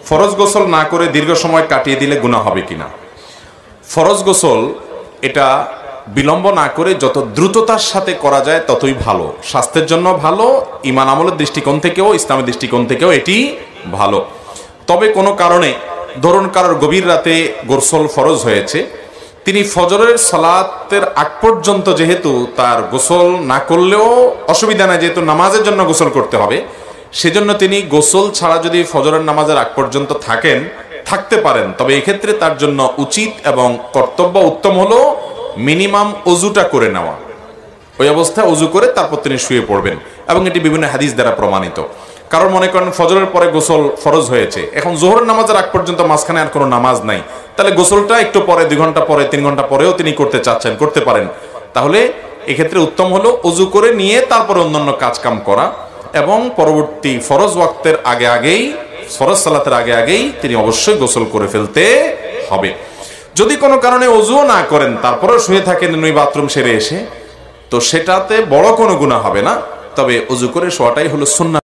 ফরজ গোসল না করে দীর্ঘ সময় কাটিয়ে দিলে গুনাহ হবে কিনা? ফরজ গোসল এটা বিলম্ব না করে যত দ্রুততার সাথে করা যায় ততই ভালো, স্বাস্থ্যের জন্য ভালো, ঈমান আমলের দৃষ্টিকোণ থেকেও, ইসলামের দৃষ্টিকোণ থেকেও এটি ভালো। তবে কোনো কারণে ধরুন কারোর গভীর রাতে গোসল ফরজ হয়েছে, তিনি ফজরের সালাতের আগ পর্যন্ত যেহেতু তার গোসল না করলেও অসুবিধা নাই, যেহেতু নামাজের জন্য গোসল করতে হবে, সেজন্য তিনি গোসল ছাড়া যদি ফজরের নামাজের আগ পর্যন্ত থাকতে পারেন, তবে এক্ষেত্রে তার জন্য উচিত এবং কর্তব্য উত্তম হলো মিনিমাম অজুটা করে নেওয়া। ওই অবস্থায় অজু করে তারপর তিনি শুয়ে পড়বেন, এবং এটি বিভিন্ন হাদিস দ্বারা প্রমাণিত। কারণ মনে করেন ফজরের পরে গোসল ফরজ হয়েছে, এখন জোহরের নামাজের আগ পর্যন্ত মাঝখানে আর কোনো নামাজ নাই, তাহলে গোসলটা একটু পরে, 2 ঘন্টা পরে, 3 ঘন্টা পরেও তিনি করতে চাচ্ছেন, করতে পারেন। তাহলে এক্ষেত্রে উত্তম হলো অজু করে নিয়ে তারপরে অন্যান্য কাজ কাম করা, এবং পরবর্তী ফরজ ওয়াক্তের আগেই, ফরজ সালাতের আগেই তিনি অবশ্যই গোসল করে ফেলতে হবে। যদি কোনো কারণে অজুও না করেন তারপরেও শুয়ে থাকেন ওই বাথরুম সেরে এসে, তো সেটাতে বড় কোনো গুনাহ হবে না, তবে অজু করে শোয়াটাই হলো সুন্নাহ।